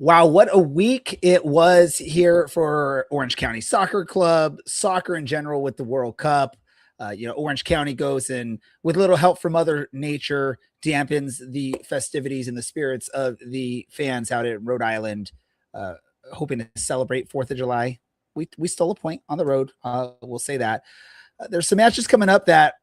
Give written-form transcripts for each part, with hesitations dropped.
Wow, what a week it was here for Orange County Soccer Club, soccer in general with the World Cup. Orange County goes and with a little help from Mother Nature dampens the festivities and the spirits of the fans out in Rhode Island, hoping to celebrate 4th of July. We stole a point on the road. We'll say that. There's some matches coming up that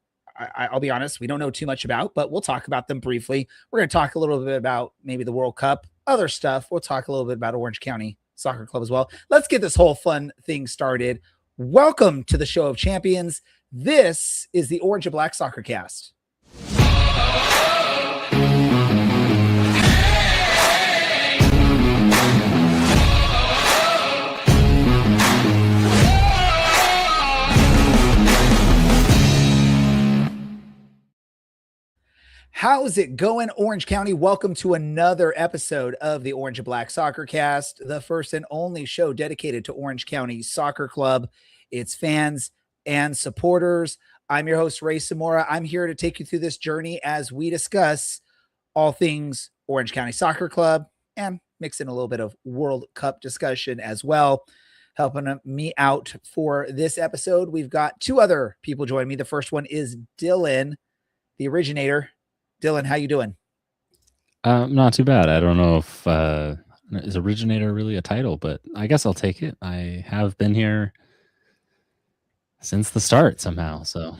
I'll be honest, we don't know too much about, but we'll talk about them briefly. We're going to talk a little bit about maybe the World Cup, other stuff. We'll talk a little bit about Orange County Soccer Club as well. Let's get this whole fun thing started. Welcome to the Show of Champions. This is the Orange and Black SoccerCast. How's it going, Orange County? Welcome to another episode of the Orange and Black SoccerCast, the first and only show dedicated to Orange County Soccer Club, its fans and supporters. I'm your host, Ray Samora. I'm here to take you through this journey as we discuss all things Orange County Soccer Club and mix in a little bit of World Cup discussion as well. Helping me out for this episode, we've got two other people joining me. The first one is Dylan, the originator. Dylan, how you doing? Not too bad. I don't know if is originator really a title, but I guess I'll take it. I have been here since the start somehow, so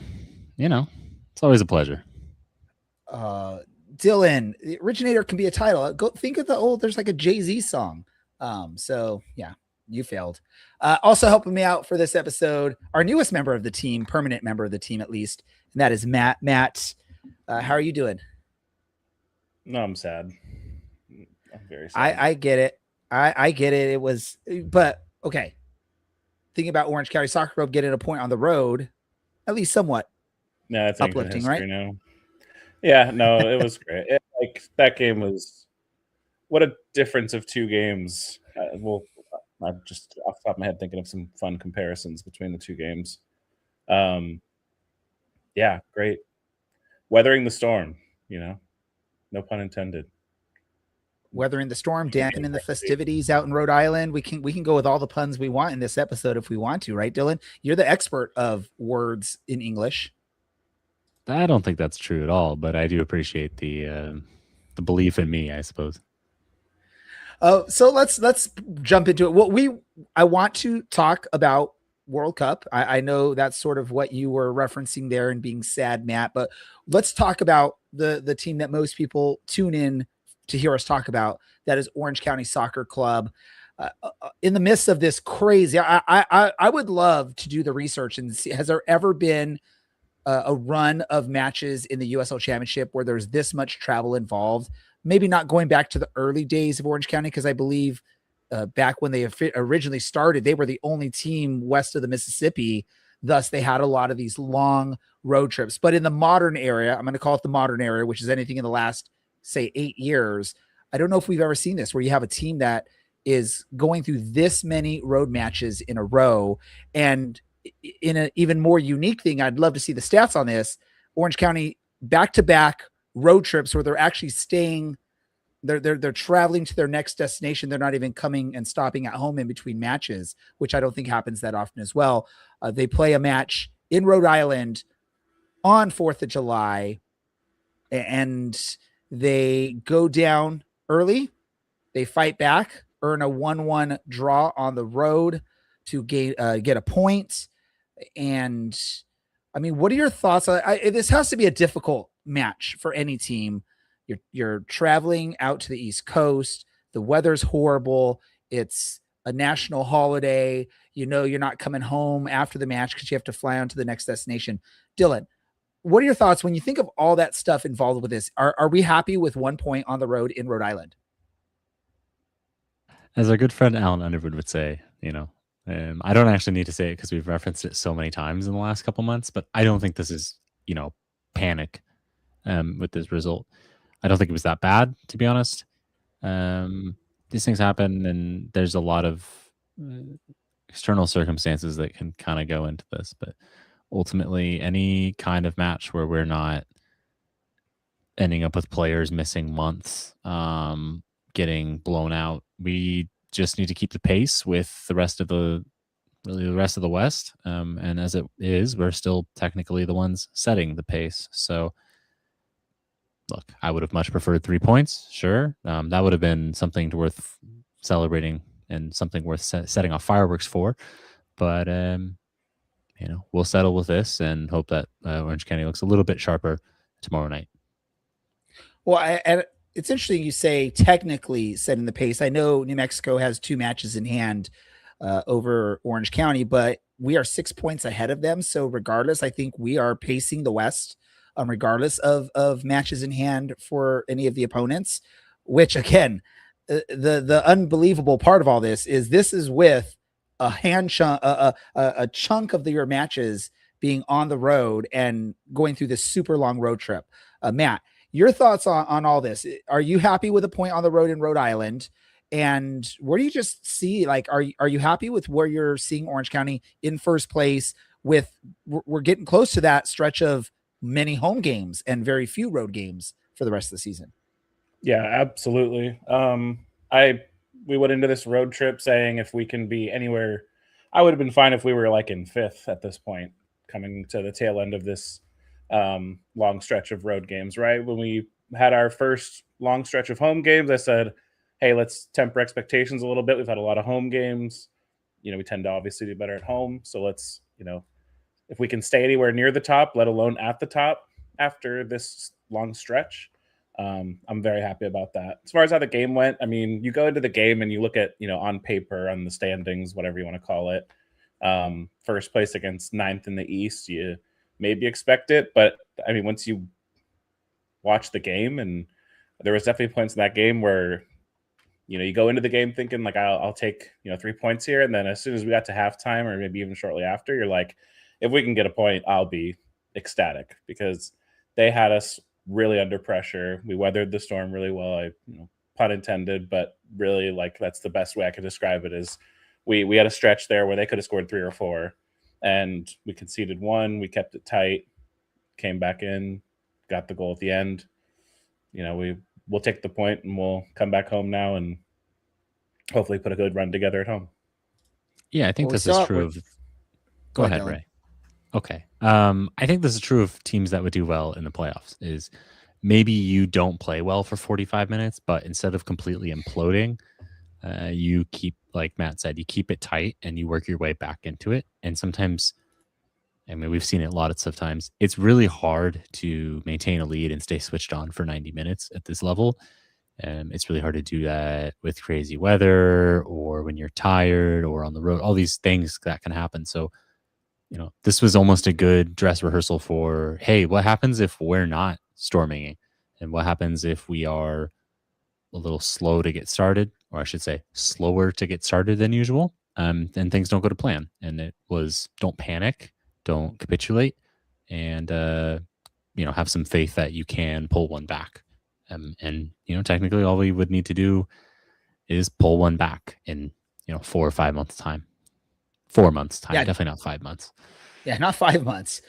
it's always a pleasure. Dylan, the originator can be a title. Go think of there's like a Jay-Z song. So yeah, you failed. Also helping me out for this episode, our newest member of the team, permanent member of the team at least, and that is Matt. Matt, how are you doing? No, I'm sad. I'm very sad. I get it. I get it. But okay. Thinking about Orange County Soccer Club getting a point on the road, at least somewhat. No, it's uplifting, right? Now. Yeah, no, it was great. That game was what a difference of two games. I'm just off the top of my head thinking of some fun comparisons between the two games. Yeah, great. Weathering the storm, no pun intended. Weathering the storm, dampening the festivities out in Rhode Island. We can go with all the puns we want in this episode if we want to, right, Dylan? You're the expert of words in English. I don't think that's true at all, but I do appreciate the belief in me, I suppose. So let's jump into it. I want to talk about World Cup. I know that's sort of what you were referencing there and being sad, Matt, but let's talk about the team that most people tune in to hear us talk about. That is Orange County Soccer Club. In the midst of this crazy, I would love to do the research and see, has there ever been a run of matches in the USL Championship where there's this much travel involved? Maybe not going back to the early days of Orange County, because I believe back when they originally started, they were the only team west of the Mississippi. Thus, they had a lot of these long road trips. But in the modern area, I'm going to call it the modern area, which is anything in the last, say, 8 years. I don't know if we've ever seen this, where you have a team that is going through this many road matches in a row. And in an even more unique thing, I'd love to see the stats on this. Orange County back-to-back road trips where they're actually staying. They're traveling to their next destination. They're not even coming and stopping at home in between matches, which I don't think happens that often as well. They play a match in Rhode Island on 4th of July, and they go down early. They fight back, earn a 1-1 draw on the road to get a point. And I mean, what are your thoughts? This has to be a difficult match for any team. You're traveling out to the East Coast. The weather's horrible. It's a national holiday. You're not coming home after the match because you have to fly on to the next destination. Dylan, what are your thoughts when you think of all that stuff involved with this? Are we happy with 1 point on the road in Rhode Island? As our good friend Alan Underwood would say, I don't actually need to say it because we've referenced it so many times in the last couple months, but I don't think this is, panic with this result. I don't think it was that bad, to be honest. These things happen, and there's a lot of external circumstances that can kind of go into this. But ultimately, any kind of match where we're not ending up with players missing months, getting blown out we just need to keep the pace with the rest of the West. And as it is, we're still technically the ones setting the pace. So look, I would have much preferred 3 points. Sure. That would have been something worth celebrating and something worth setting off fireworks for. But, we'll settle with this and hope that Orange County looks a little bit sharper tomorrow night. Well, and it's interesting you say technically setting the pace. I know New Mexico has 2 matches in hand over Orange County, but we are 6 points ahead of them. So regardless, I think we are pacing the West, regardless of matches in hand for any of the opponents, which again, the unbelievable part of all this is with a chunk of your matches being on the road and going through this super long road trip. Matt, your thoughts on all this? Are you happy with a point on the road in Rhode Island? And where do you just see, like, are you happy with where you're seeing Orange County in first place with, we're getting close to that stretch of many home games and very few road games for the rest of the season? Yeah, absolutely. We went into this road trip saying if we can be anywhere, I would have been fine if we were like in 5th at this point, coming to the tail end of this long stretch of road games, right? When we had our first long stretch of home games, I said, hey, let's temper expectations a little bit. We've had a lot of home games. We tend to obviously do better at home. So let's, if we can stay anywhere near the top, let alone at the top after this long stretch, I'm very happy about that. As far as how the game went, I mean, you go into the game and you look at, on paper, on the standings, whatever you want to call it, first place against 9th in the East, you maybe expect it. But I mean, once you watch the game, and there was definitely points in that game where, you go into the game thinking like, I'll take, 3 points here. And then as soon as we got to halftime, or maybe even shortly after, you're like, if we can get a point, I'll be ecstatic, because they had us really under pressure. We weathered the storm really well. Pun intended, but really, like, that's the best way I could describe it, is we had a stretch there where they could have scored 3 or 4, and we conceded 1. We kept it tight, came back in, got the goal at the end. We'll take the point and we'll come back home now and hopefully put a good run together at home. Yeah, I think this is true of. Go ahead, Ray. Okay. I think this is true of teams that would do well in the playoffs. Is maybe you don't play well for 45 minutes, but instead of completely imploding, you keep, like Matt said, you keep it tight and you work your way back into it. And sometimes, I mean, we've seen it a lot of times. It's really hard to maintain a lead and stay switched on for 90 minutes at this level. It's really hard to do that with crazy weather or when you're tired or on the road, all these things that can happen. So, this was almost a good dress rehearsal for, hey, what happens if we're not storming? And what happens if we are a little slow to get started, or I should say slower to get started than usual, and things don't go to plan. And it was, don't panic, don't capitulate, and, have some faith that you can pull one back. And technically all we would need to do is pull one back in, 4 or 5 months time. 4 months time, yeah. Definitely not 5 months. Yeah, not 5 months.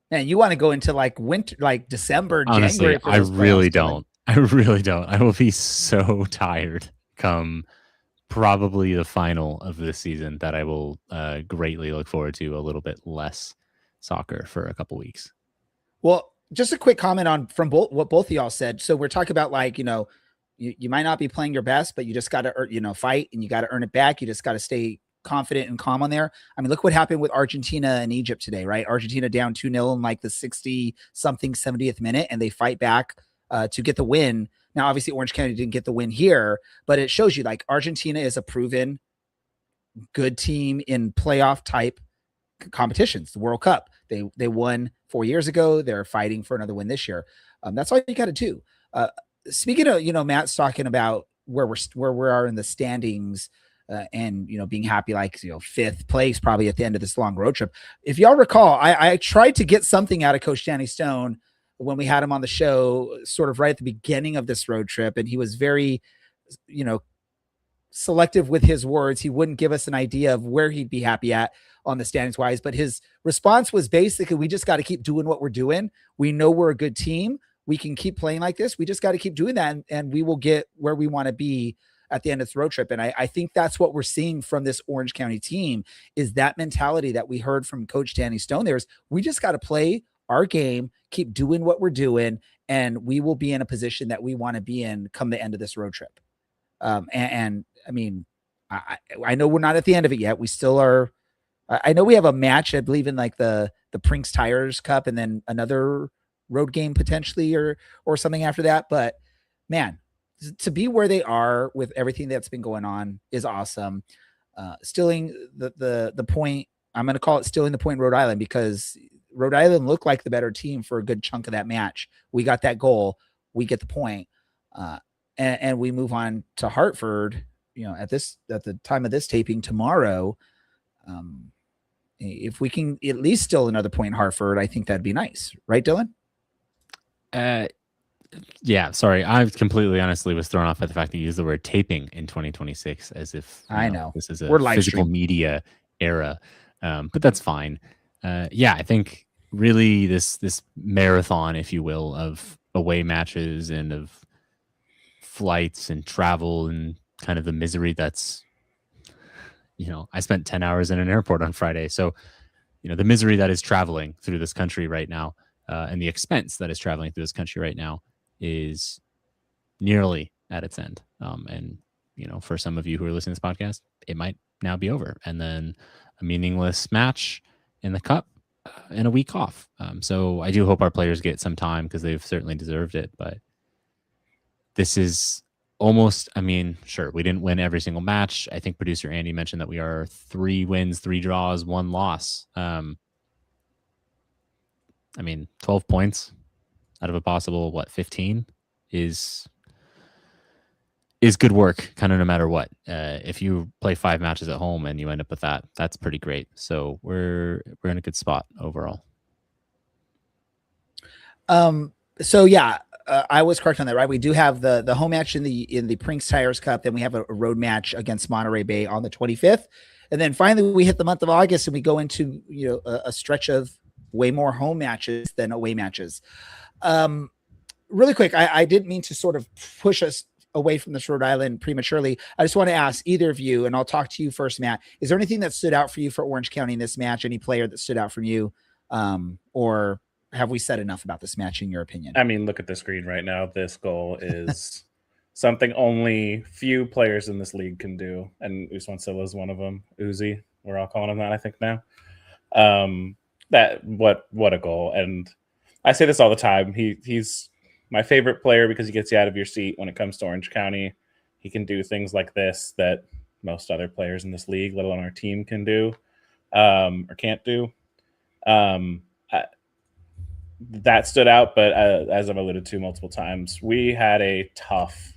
Man, you want to go into like winter, like December, honestly, January. I really don't. I really don't. I will be so tired come probably the final of this season that I will greatly look forward to a little bit less soccer for a couple weeks. Well, just a quick comment from what both of y'all said. So we're talking about, like, you might not be playing your best, but you just got to, fight, and you got to earn it back. You just got to stay confident and calm on there. I mean, look what happened with Argentina and Egypt today, right? Argentina down 2-0 in like the 70th minute, and they fight back to get the win. Now, obviously, Orange County didn't get the win here, but it shows you, like, Argentina is a proven good team in playoff type competitions. The World Cup, they won 4 years ago. They're fighting for another win this year. That's all you got to do. Speaking of, Matt's talking about where we are in the standings. And being happy, like 5th place probably at the end of this long road trip. If y'all recall, I tried to get something out of Coach Danny Stone when we had him on the show, sort of right at the beginning of this road trip, and he was very, selective with his words. He wouldn't give us an idea of where he'd be happy at on the standings wise, but his response was basically, we just got to keep doing what we're doing. We know we're a good team. We can keep playing like this. We just got to keep doing that, and we will get where we want to be. at the end of this road trip. And I think that's what we're seeing from this Orange County team is that mentality that we heard from Coach Danny Stone. We just got to play our game, keep doing what we're doing, and we will be in a position that we want to be in come the end of this road trip. And I mean, I know we're not at the end of it yet. We still are. I know we have a match, I believe, in like the Prinks Tires Cup, and then another road game potentially, or something after that. But man, to be where they are with everything that's been going on is awesome. Stealing the point, I'm going to call it stealing the point, Rhode Island, because Rhode Island looked like the better team for a good chunk of that match. We got that goal, we get the point, and we move on to Hartford. At the time of this taping tomorrow. If we can at least steal another point in Hartford, I think that'd be nice, right, Dylan? Yeah, sorry. I completely honestly was thrown off by the fact that you used the word taping in 2026 as if I know this is a we're live physical stream media era. But that's fine. Yeah, I think really this marathon, if you will, of away matches and of flights and travel and kind of the misery that's, I spent 10 hours in an airport on Friday. So, the misery that is traveling through this country right now, and the expense that is traveling through this country right now is nearly at its end. And, for some of you who are listening to this podcast, it might now be over. And then a meaningless match in the cup and a week off. So I do hope our players get some time because they've certainly deserved it. But this is almost, sure, we didn't win every single match. I think producer Andy mentioned that we are 3 wins, 3 draws, 1 loss. 12 points out of a possible, 15 is good work, kind of no matter what. If you play 5 matches at home and you end up with that, that's pretty great. So we're in a good spot overall. So yeah, I was correct on that, right? We do have the home match in the Prinks Tires Cup. Then we have a road match against Monterey Bay on the 25th. And then finally we hit the month of August and we go into, a stretch of way more home matches than away matches. Really quick, I didn't mean to sort of push us away from this Rhode Island prematurely. I just want to ask either of you, and I'll talk to you first, Matt. Is there anything that stood out for you for Orange County in this match? Any player that stood out from you? Or have we said enough about this match in your opinion? Look at the screen right now. This goal is something only few players in this league can do. And Usman Silla is one of them. Uzi, we're all calling him that, I think, now. What a goal. And I say this all the time. He's my favorite player because he gets you out of your seat when it comes to Orange County. He can do things like this that most other players in this league, let alone our team, can do or can't do. That stood out, but as I've alluded to multiple times, we had a tough.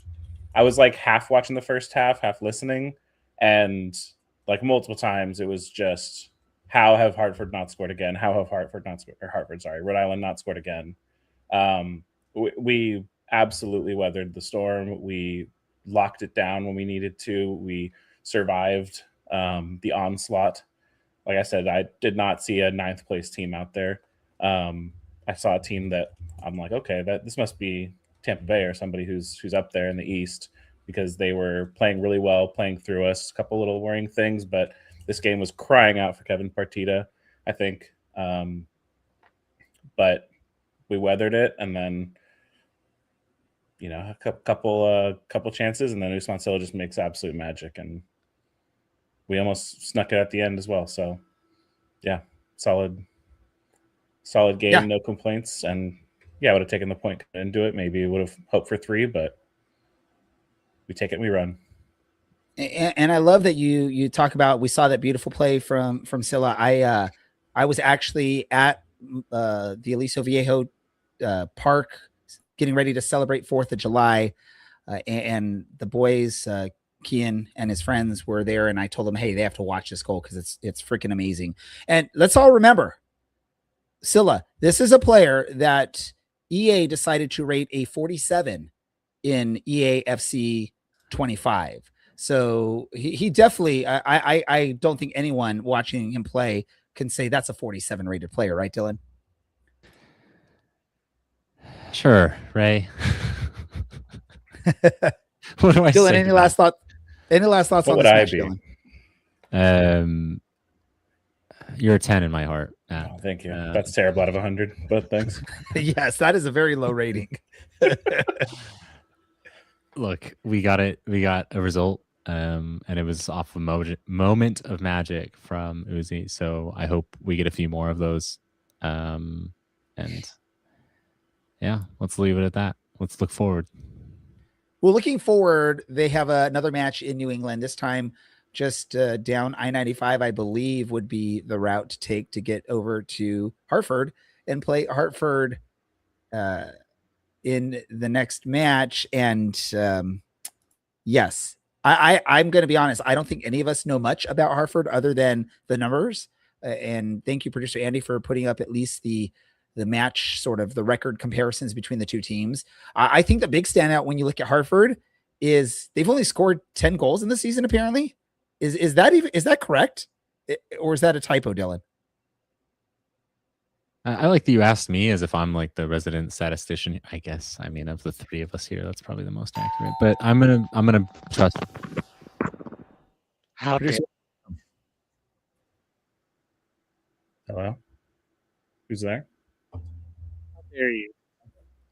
I was like half watching the first half, half listening, and like multiple times it was just, how have Hartford not scored again? How have Rhode Island not scored again? We absolutely weathered the storm. We locked it down when we needed to. We survived the onslaught. Like I said, I did not see a 9th place team out there. I saw a team that I'm like, okay, this must be Tampa Bay or somebody who's up there in the East, because they were playing really well, playing through us. A couple little worrying things, but this game was crying out for Kevin Partita, I think. But we weathered it, and then a couple chances, and then Usman Silla just makes absolute magic, and we almost snuck it at the end as well. So, yeah, solid game, yeah. No complaints, and I would have taken the point and do it. Maybe would have hoped for 3, but we take it and we run. And I love that you talk about, we saw that beautiful play from Silla. I was actually at the Aliso Viejo park getting ready to celebrate 4th of July, and the boys, Kian and his friends, were there, and I told them, hey, they have to watch this goal because it's freaking amazing. And let's all remember, Silla, this is a player that EA decided to rate a 47 in EAFC 25. So he definitely, I don't think anyone watching him play can say that's a 47 rated player, right, Dylan? Sure, Ray. What do I Dylan, say? any last thought? Any last thoughts What on would this I match, be? Dylan? You're a 10 in my heart, Matt. Oh, thank you. That's terrible out of 100, but thanks. Yes, that is a very low rating. Look, we got it. We got a result, and it was off a moment of magic from Uzi. So I hope we get a few more of those. And yeah, let's leave it at that. Let's look forward. Well, looking forward, they have another match in New England. This time, just down I-95, I believe, would be the route to take to get over to Hartford and play Hartford in the next match. And yes, I'm going to be honest. I don't think any of us know much about Hartford other than the numbers. And thank you, producer Andy, for putting up at least the match, sort of the record comparisons between the two teams. I think the big standout when you look at Hartford is they've only scored 10 goals in the season. Apparently, is that correct, or is that a typo, Dylan? I like that you asked me as if I'm like the resident statistician. I guess. I mean, of the three of us here, that's probably the most accurate. But I'm gonna trust. How Hello? Who's there? Hear you.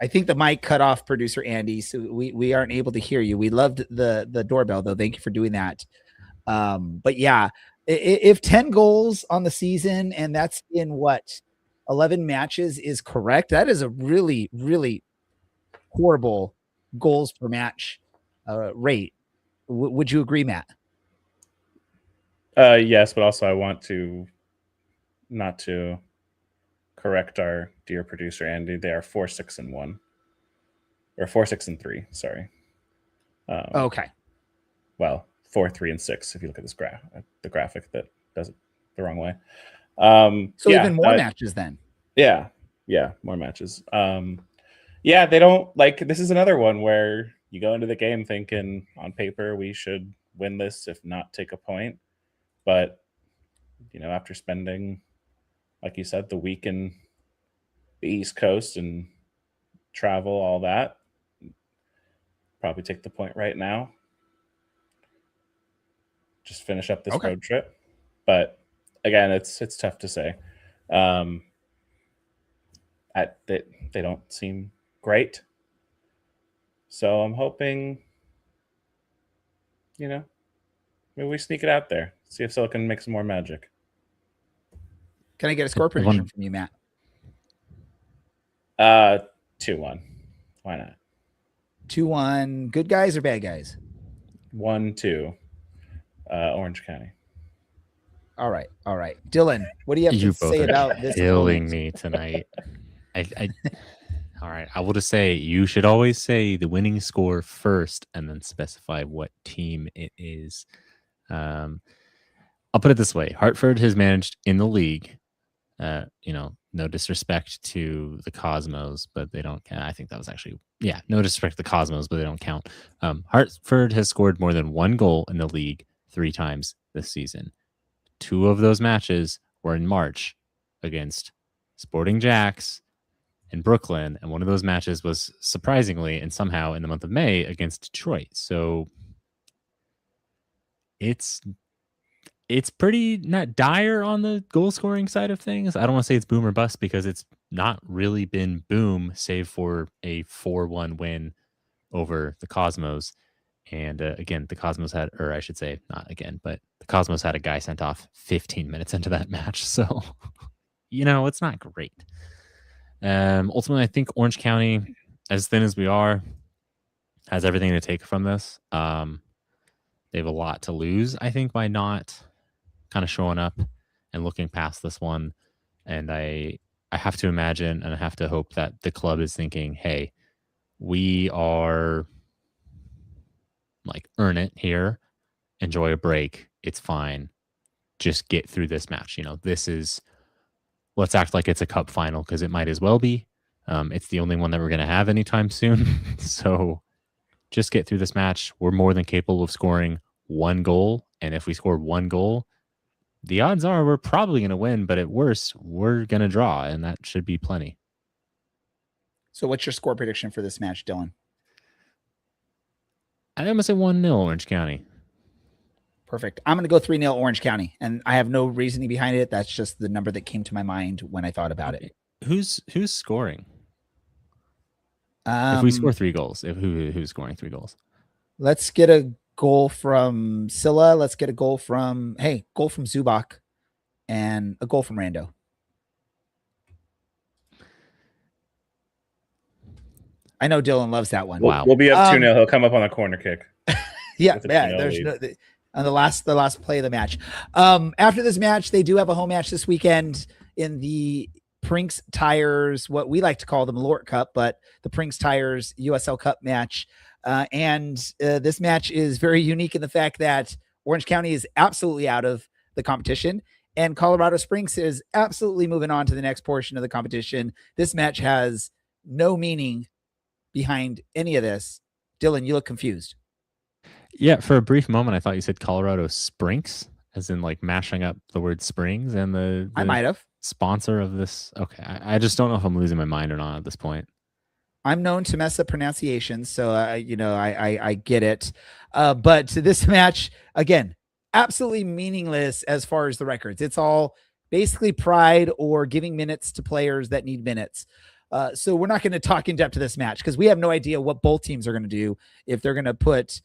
I think the mic cut off, producer Andy, so we aren't able to hear you. We loved the doorbell, though. Thank you for doing that. But yeah, if 10 goals on the season, and that's in what, 11 matches is correct, that is a really, really horrible goals per match rate. Would you agree, Matt? Yes, but also I want to not to correct our dear producer Andy. They are 4-6-1, or 4-6-3. Sorry. Okay. Well, 4-3-6. If you look at this the graphic that does it the wrong way. So even more matches then. Yeah, more matches. Yeah, they don't like. This is another one where you go into the game thinking on paper we should win this, if not take a point. But after spending, like you said, the week in the East Coast and travel, all that, probably take the point right now. Just finish up this road trip. But again, it's tough to say. They don't seem great. So I'm hoping, maybe we sneak it out there. See if Silicon makes some more magic. Can I get a score prediction from you, Matt? 2-1. Why not? 2-1. Good guys or bad guys? 1-2. Orange County. All right. Dylan, what do you have to say about this? Killing me tonight. All right. I will just say you should always say the winning score first and then specify what team it is. I'll put it this way. Hartford has managed in the league, no disrespect to the Cosmos, but they don't count. I think that was actually, no disrespect to the Cosmos, but they don't count. Hartford has scored more than one goal in the league 3 times this season. 2 of those matches were in March against Sporting Jacks in Brooklyn, and one of those matches was surprisingly and somehow in the month of May against Detroit. So it's pretty not dire on the goal scoring side of things. I don't want to say it's boom or bust because it's not really been boom, save for a 4-1 win over the Cosmos. And again, the Cosmos had, or I should say not again, but the Cosmos had a guy sent off 15 minutes into that match. So, it's not great. Ultimately, I think Orange County, as thin as we are, has everything to take from this. They have a lot to lose, I think, by not kind of showing up and looking past this one. And I have to imagine and I have to hope that the club is thinking, hey, we are earn it here, enjoy a break. It's fine. Just get through this match. Let's act like it's a cup final because it might as well be. It's the only one that we're going to have anytime soon. So just get through this match. We're more than capable of scoring 1 goal. And if we score 1 goal, the odds are we're probably going to win, but at worst, we're going to draw, and that should be plenty. So what's your score prediction for this match, Dylan? I'm going to say 1-0 Orange County. Perfect. I'm going to go 3-0 Orange County, and I have no reasoning behind it. That's just the number that came to my mind when I thought about it. Who's scoring? If we score 3 goals, who's scoring 3 goals? Let's get a goal from Scylla. Let's get a goal from Zubak, and a goal from Rando. I know Dylan loves that one. Wow. We'll be up 2-0. He'll come up on a corner kick. Yeah. There's no on the last play of the match. After this match, they do have a home match this weekend in the Prinks Tires, what we like to call the Malort Cup, but the Prinks Tires USL Cup match. And this match is very unique in the fact that Orange County is absolutely out of the competition, and Colorado Springs is absolutely moving on to the next portion of the competition. This match has no meaning behind any of this. Dylan, you look confused. Yeah, for a brief moment, I thought you said Colorado Springs, as in like mashing up the word springs and the I might have. sponsor of this. Okay, I just don't know if I'm losing my mind or not at this point. I'm known to mess up pronunciations, so I get it. But this match, again, absolutely meaningless as far as the records. It's all basically pride or giving minutes to players that need minutes. So we're not going to talk in depth to this match because we have no idea what both teams are going to do. If they're going to put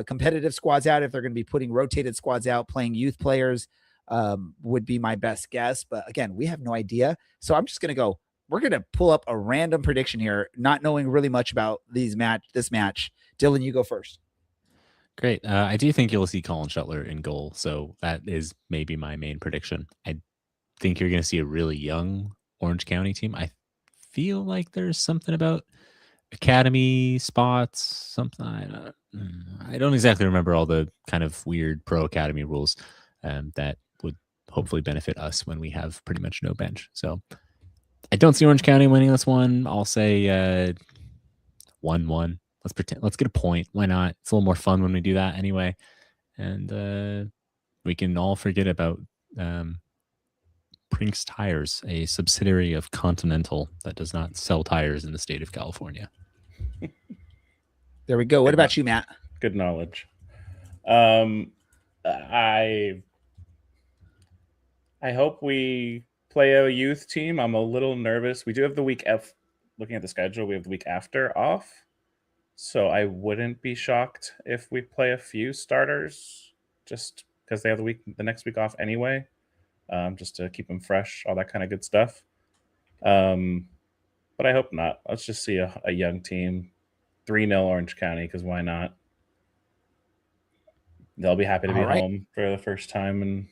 competitive squads out, if they're going to be putting rotated squads out, playing youth players, would be my best guess. But again, we have no idea. So I'm just going to go. We're going to pull up a random prediction here, not knowing really much about this match. Dylan, you go first. Great. I do think you'll see Colin Shuttler in goal. So that is maybe my main prediction. I think you're going to see a really young Orange County team. I feel like there's something about academy spots, something. I don't exactly remember all the kind of weird pro academy rules that would hopefully benefit us when we have pretty much no bench. So I don't see Orange County winning this one. I'll say 1-1. Let's get a point. Why not? It's a little more fun when we do that anyway. And we can all forget about Prinks Tires, a subsidiary of Continental that does not sell tires in the state of California. There we go. What about you, Matt? Good knowledge. I hope we play a youth team. I'm a little nervous. We do have the week looking at the schedule, we have the week after off. So I wouldn't be shocked if we play a few starters just because they have the next week off anyway, just to keep them fresh, all that kind of good stuff. But I hope not. Let's just see a young team. 3-0 Orange County, because why not? They'll be happy to be home for the first time in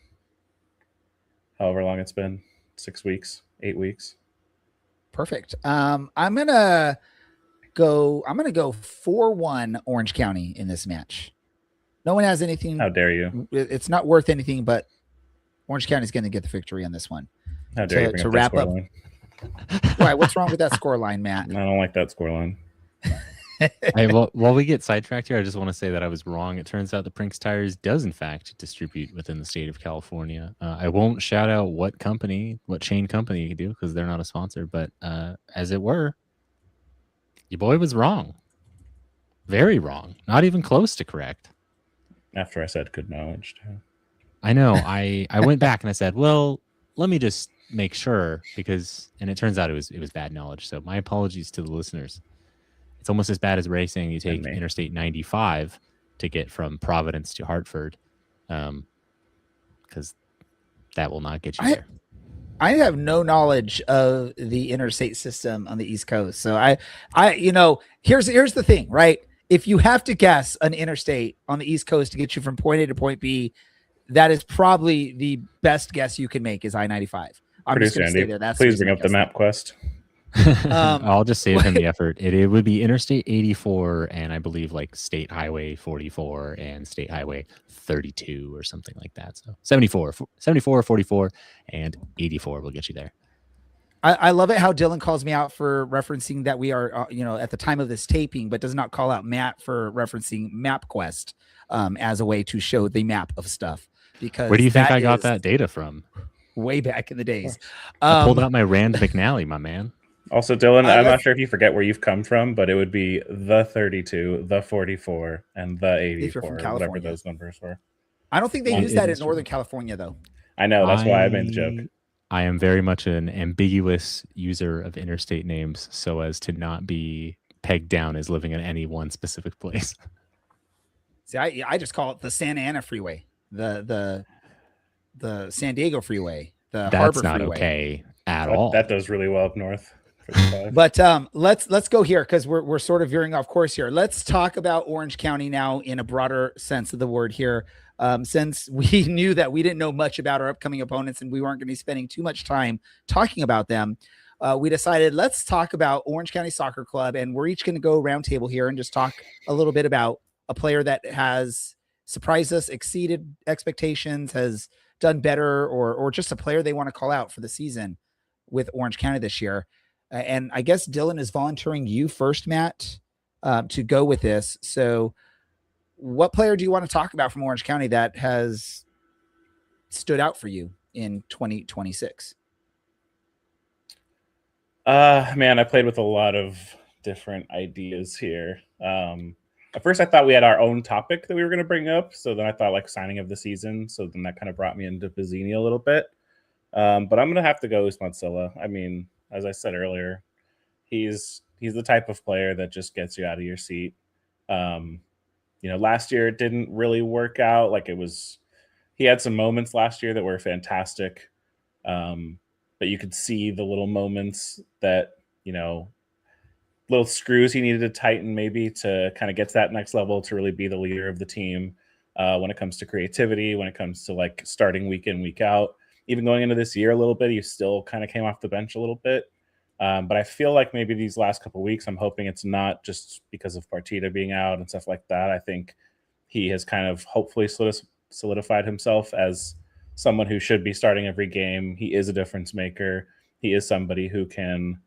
however long it's been, 6 weeks, 8 weeks. Perfect. I'm gonna go 4-1 Orange County in this match. No one has anything. How dare you? It's not worth anything, but Orange County is going to get the victory on this one. How dare you bring to up wrap that up? scoreline? Why? What's wrong with that scoreline, Matt? I don't like that scoreline. Hey, while we get sidetracked here, I just want to say that I was wrong. It turns out the Prinks Tires does, in fact, distribute within the state of California. I won't shout out what chain company you do, because they're not a sponsor. But as it were, your boy was wrong. Very wrong. Not even close to correct. After I said good knowledge, too. I know. I went back and I said, well, let me just make sure, and it turns out it was bad knowledge. So my apologies to the listeners. It's almost as bad as racing. You take Interstate 95 to get from Providence to Hartford, because that will not get you there. I have no knowledge of the interstate system on the East Coast. So here's the thing, right? If you have to guess an interstate on the East Coast to get you from point A to point B, that is probably the best guess you can make is I-95. I'm just going to stay there. Please bring up the map quest. I'll just save him the effort. It would be Interstate 84 and I believe like State Highway 44 and State Highway 32 or something like that. So 74, 44, and 84 will get you there. I love it how Dylan calls me out for referencing that we are, at the time of this taping, but does not call out Matt for referencing MapQuest as a way to show the map of stuff. Because where do you think I got that data from? Way back in the days. I pulled out my Rand McNally, my man. Also, Dylan, I'm not sure if you forget where you've come from, but it would be the 32, the 44, and the 84, whatever those numbers were. I don't think they use that in Northern California, though. I know. That's why I made the joke. I am very much an ambiguous user of interstate names so as to not be pegged down as living in any one specific place. See, I just call it the Santa Ana Freeway, the San Diego Freeway, the Harbor That's not Freeway. Okay at all. That does really well up north. But let's go here because we're sort of veering off course here. Let's talk about Orange County now in a broader sense of the word here. Since we knew that we didn't know much about our upcoming opponents and we weren't going to be spending too much time talking about them, we decided let's talk about Orange County Soccer Club, and we're each going to go round table here and just talk a little bit about a player that has surprised us, exceeded expectations, has done better, or just a player they want to call out for the season with Orange County this year. And I guess Dylan is volunteering you first, Matt, to go with this. So what player do you want to talk about from Orange County that has stood out for you in 2026? Man, I played with a lot of different ideas here. At first I thought we had our own topic that we were going to bring up. So then I thought like signing of the season. So then that kind of brought me into Pizzini a little bit. But I'm going to have to go with Smotzilla. I mean, as I said earlier, he's the type of player that just gets you out of your seat. Last year it didn't really work out. He had some moments last year that were fantastic. But you could see the little moments that, little screws he needed to tighten maybe to kind of get to that next level to really be the leader of the team when it comes to creativity, when it comes to like starting week in, week out. Even going into this year a little bit, he still kind of came off the bench a little bit. But I feel like maybe these last couple of weeks, I'm hoping it's not just because of Partita being out and stuff like that. I think he has kind of hopefully solidified himself as someone who should be starting every game. He is a difference maker. He is somebody who can,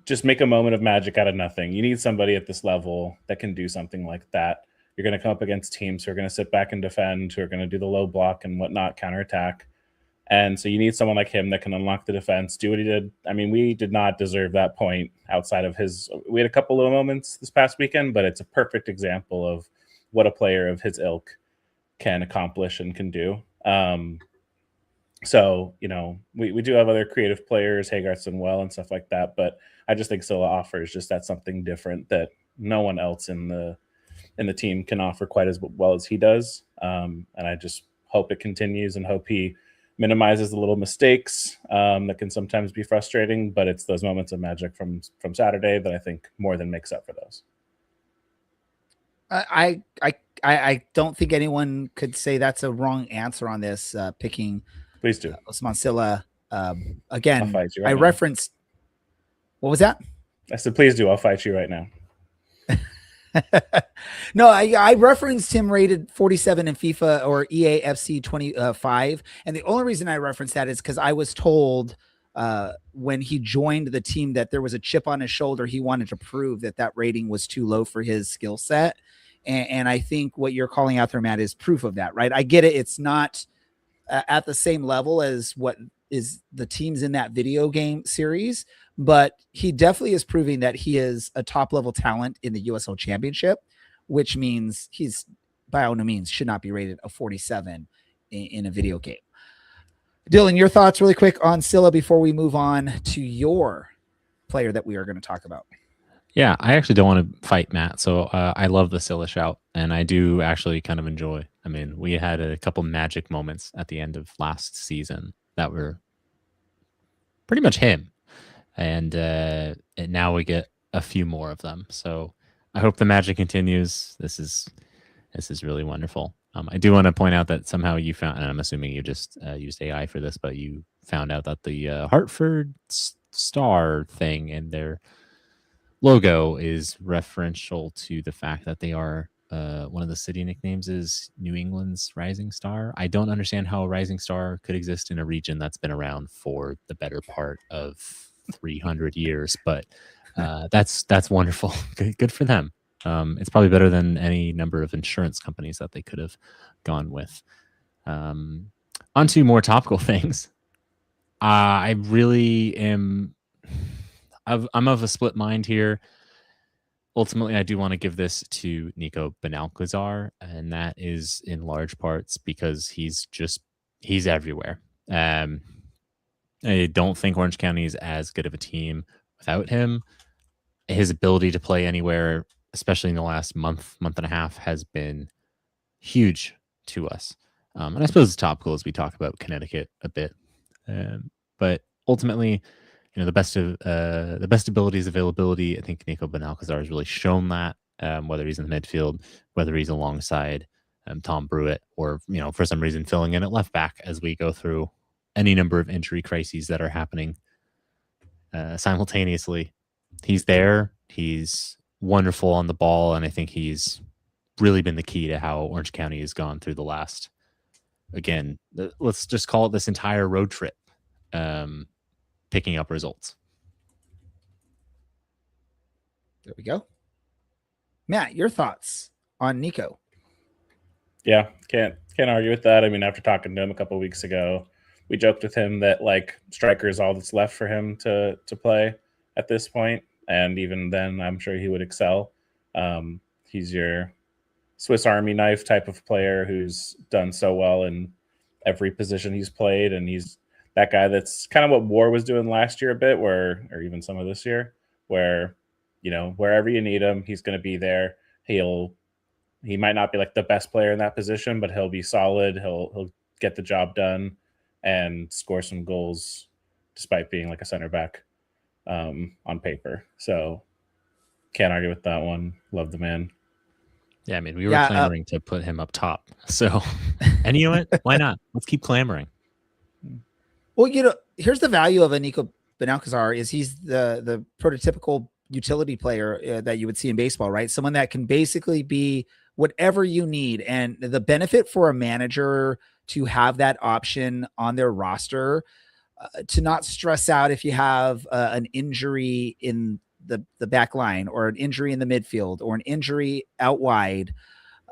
just make a moment of magic out of nothing. You need somebody at this level that can do something like that. You're going to come up against teams who are going to sit back and defend, who are going to do the low block and whatnot, counterattack. And so you need someone like him that can unlock the defense, do what he did. I mean, we did not deserve that point outside of we had a couple little moments this past weekend, but it's a perfect example of what a player of his ilk can accomplish and can do. So, we do have other creative players, Hagart's well and stuff like that, but I just think Silla offers just that something different that no one else in the team can offer quite as well as he does. And I just hope it continues and hope he minimizes the little mistakes that can sometimes be frustrating, but it's those moments of magic from Saturday that I think more than makes up for those. I don't think anyone could say that's a wrong answer on this. Picking, please do, Osman Silla. Again, I referenced. What was that? I said, please do. I'll fight you right now. No, I referenced him rated 47 in FIFA or EAFC 25. And the only reason I referenced that is because I was told when he joined the team that there was a chip on his shoulder. He wanted to prove that rating was too low for his skill set. And I think what you're calling out there, Matt, is proof of that, right? I get it. It's not at the same level as what is the teams in that video game series, but he definitely is proving that he is a top level talent in the USL Championship, which means he's by no means should not be rated a 47 in a video game. Dylan, your thoughts really quick on Silla before we move on to your player that we are going to talk about. Yeah, I actually don't want to fight Matt. So I love the Silla shout, and I do actually kind of enjoy. I mean, we had a couple magic moments at the end of last season that were pretty much him. And now we get a few more of them. So I hope the magic continues. This is really wonderful. I do want to point out that somehow you found, and I'm assuming you just used AI for this, but you found out that the Hartford Star thing in their logo is referential to the fact that they are one of the city nicknames is New England's Rising Star. I don't understand how a rising star could exist in a region that's been around for the better part of 300 years, but that's wonderful. Good for them. It's probably better than any number of insurance companies that they could have gone with. On to more topical things. I really am. I'm of a split mind here. Ultimately, I do want to give this to Nico Benalcazar, and that is in large parts because he's everywhere. I don't think Orange County is as good of a team without him. His ability to play anywhere, especially in the last month and a half, has been huge to us. And I suppose it's topical as we talk about Connecticut a bit. But ultimately, the best ability is availability. I think Nico Benalcazar has really shown that, whether he's in the midfield, whether he's alongside Tom Brewitt, or for some reason filling in at left back as we go through any number of injury crises that are happening simultaneously. He's there. He's wonderful on the ball, and I think he's really been the key to how Orange County has gone through the last, again, let's just call it this entire road trip, picking up results. There we go. Matt, your thoughts on Nico? Yeah, can't argue with that. I mean, after talking to him a couple of weeks ago, we joked with him that like striker is all that's left for him to play at this point, and even then, I'm sure he would excel. He's your Swiss Army knife type of player who's done so well in every position he's played, and he's that guy that's kind of what War was doing last year a bit, or even some of this year, where wherever you need him, he's going to be there. He might not be like the best player in that position, but he'll be solid. He'll get the job done and score some goals despite being like a center back on paper. So can't argue with that one. Love the man. Yeah, I mean, we were clamoring to put him up top. So, and you know what? Why not? Let's keep clamoring. Well, here's the value of a Nico Benalcazar is he's the prototypical utility player that you would see in baseball, right? Someone that can basically be whatever you need. And the benefit for a manager to have that option on their roster, to not stress out if you have an injury in the back line, or an injury in the midfield, or an injury out wide.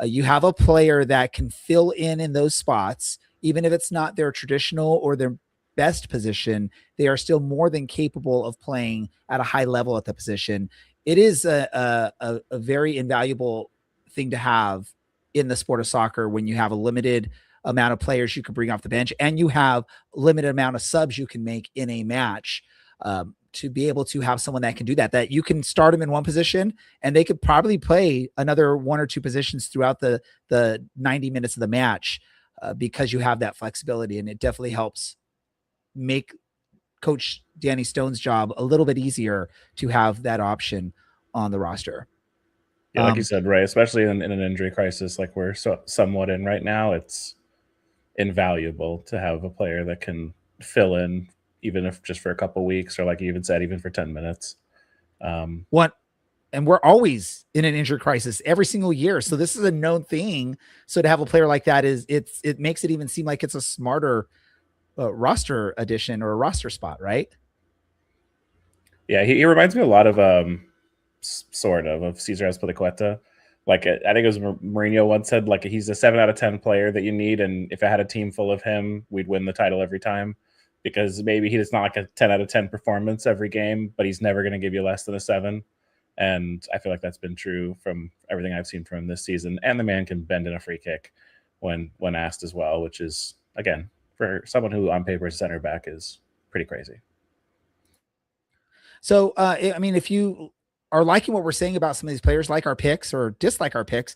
You have a player that can fill in those spots, even if it's not their traditional or their best position. They are still more than capable of playing at a high level at the position. It is a very invaluable thing to have in the sport of soccer when you have a limited amount of players you can bring off the bench, and you have limited amount of subs you can make in a match. To be able to have someone that can do that you can start them in one position and they could probably play another one or two positions throughout the 90 minutes of the match, because you have that flexibility. And it definitely helps make Coach Danny Stone's job a little bit easier to have that option on the roster. Yeah, like you said, right, especially in an injury crisis like we're somewhat in right now, it's invaluable to have a player that can fill in, even if just for a couple weeks, or like you even said, even for 10 minutes. And we're always in an injury crisis every single year. So this is a known thing. So to have a player like that it makes it even seem like it's a smarter roster addition or a roster spot, right? Yeah, he reminds me a lot of sort of Cesar Azpilicueta. Like I think it was Mourinho once said, like he's a 7 out of 10 player that you need, and if I had a team full of him, we'd win the title every time. Because maybe he's not like a 10 out of 10 performance every game, but he's never going to give you less than a 7. And I feel like that's been true from everything I've seen from him this season. And the man can bend in a free kick when asked as well, which is, again, for someone who on paper is center back, is pretty crazy. So, I mean, if you are liking what we're saying about some of these players, like our picks or dislike our picks,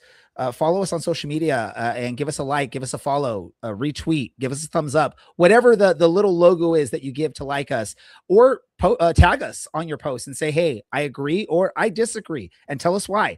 follow us on social media and give us a like, give us a follow, retweet, give us a thumbs up, whatever the little logo is that you give to like us, or tag us on your post and say, hey, I agree or I disagree, and tell us why.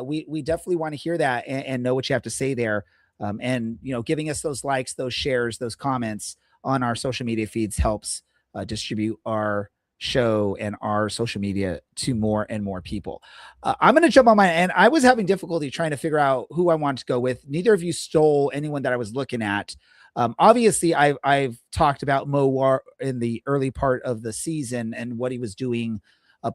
We definitely want to hear that and know what you have to say there. And, giving us those likes, those shares, those comments on our social media feeds helps distribute our show and our social media to more and more people. I'm going to jump on and I was having difficulty trying to figure out who I wanted to go with. Neither of you stole anyone that I was looking at. Obviously I've talked about Mo War in the early part of the season and what he was doing,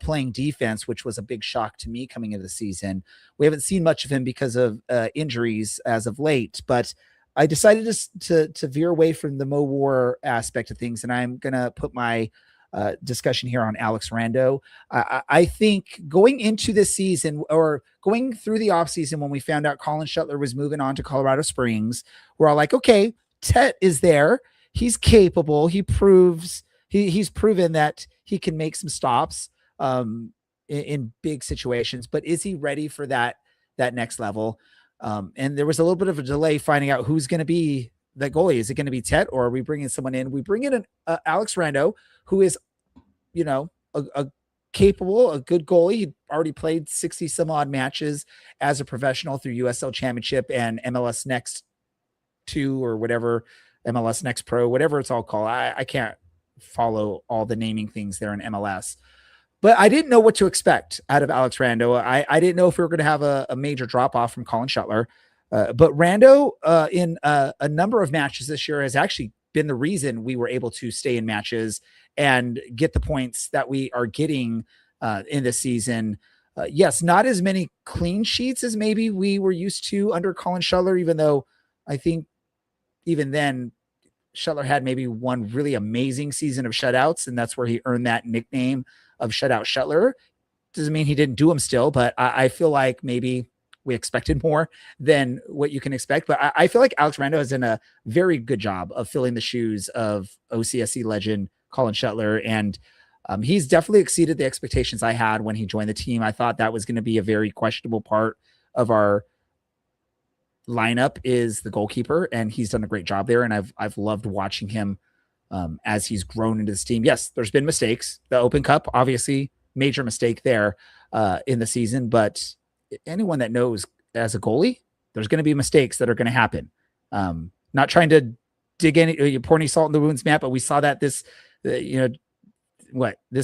playing defense, which was a big shock to me coming into the season. We haven't seen much of him because of injuries, as of late, but I decided to veer away from the Mo War aspect of things, and I'm gonna put my discussion here on Alex Rando. I think going into this season, or going through the offseason, when we found out Colin Shuttler was moving on to Colorado Springs, we're all like, okay, Tet is there. He's capable. He's proven that he can make some stops in big situations, but is he ready for that next level? And there was a little bit of a delay finding out who's going to be the goalie. Is it going to be Tet, or are we bringing someone in? We bring in Alex Rando, who is, a capable, a good goalie. He already played 60 some odd matches as a professional through USL Championship and MLS Next 2 or whatever, MLS Next Pro, whatever it's all called. I can't follow all the naming things there in MLS. But I didn't know what to expect out of Alex Rando. I didn't know if we were going to have a major drop-off from Colin Shuttler. But Rando, in a number of matches this year, has actually been the reason we were able to stay in matches and get the points that we are getting in this season. Yes, not as many clean sheets as maybe we were used to under Colin Shuttler, even though I think even then Shuttler had maybe one really amazing season of shutouts, and that's where he earned that nickname of Shutout Shuttler. Doesn't mean he didn't do them still, but I feel like maybe we expected more than what you can expect. But I feel like Alex Rando has done a very good job of filling the shoes of OCSC legend Colin Shuttler, and he's definitely exceeded the expectations I had when he joined the team. I thought that was going to be a very questionable part of our lineup, is the goalkeeper, and he's done a great job there. And I've loved watching him as he's grown into this team. Yes, there's been mistakes. The Open Cup, obviously, major mistake there in the season. But anyone that knows as a goalie, there's going to be mistakes that are going to happen. Not trying to pour any salt in the wounds, Matt, but we saw that this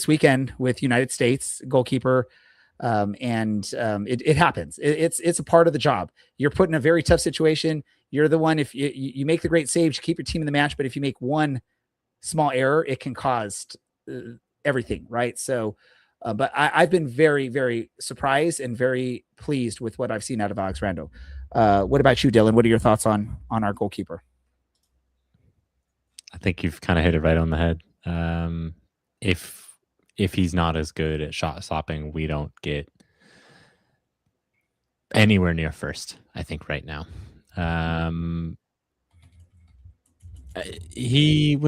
weekend with United States goalkeeper. It happens. It's a part of the job. You're put in a very tough situation. You're the one, if you make the great saves, you keep your team in the match, but if you make one small error, it can cost everything, right? So, but I've been very, very surprised and very pleased with what I've seen out of Alex Rando. What about you, Dylan? What are your thoughts on our goalkeeper? I think you've kind of hit it right on the head. If he's not as good at shot stopping, we don't get anywhere near first, I think, right now. When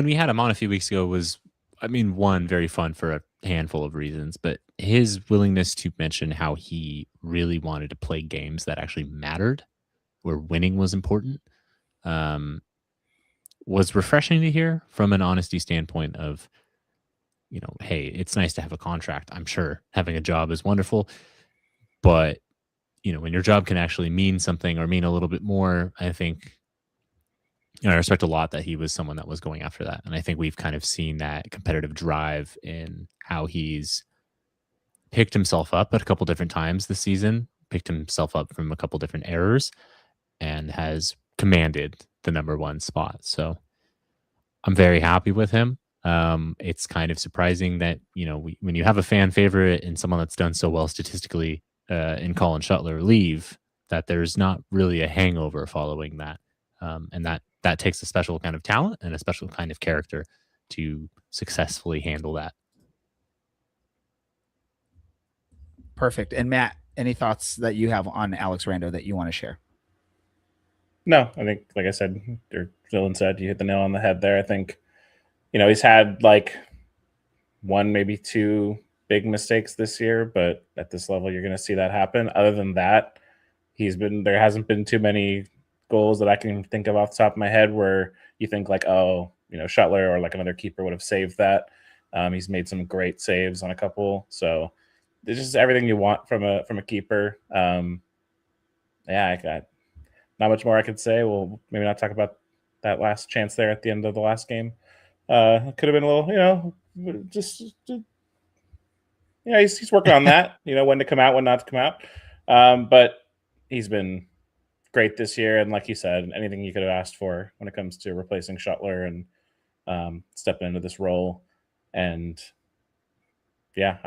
we had him on a few weeks ago, was, one, very fun for a handful of reasons, but his willingness to mention how he really wanted to play games that actually mattered, where winning was important, was refreshing to hear from an honesty standpoint of, hey, it's nice to have a contract. I'm sure having a job is wonderful, but when your job can actually mean something or mean a little bit more, I think, I respect a lot that he was someone that was going after that. And I think we've kind of seen that competitive drive in how he's picked himself up at a couple different times this season, picked himself up from a couple different errors, and has commanded the number one spot. So I'm very happy with him. It's kind of surprising that, when you have a fan favorite and someone that's done so well statistically in Colin Shuttler leave, that there's not really a hangover following that. And that takes a special kind of talent and a special kind of character to successfully handle that. Perfect. And Matt, any thoughts that you have on Alex Rando that you want to share? No, I think, like I said, or Dylan said, you hit the nail on the head there. I think, he's had like one, maybe two big mistakes this year, but at this level, you're going to see that happen. Other than that, there hasn't been too many goals that I can think of off the top of my head where you think like, oh, Shuttler or like another keeper would have saved that. He's made some great saves on a couple. So it's just everything you want from a keeper. I got not much more I could say. We'll maybe not talk about that last chance there at the end of the last game. It could have been a little, he's working on that, when to come out, when not to come out. But he's been great this year. And like you said, anything you could have asked for when it comes to replacing Shuttler and stepping into this role. And yeah,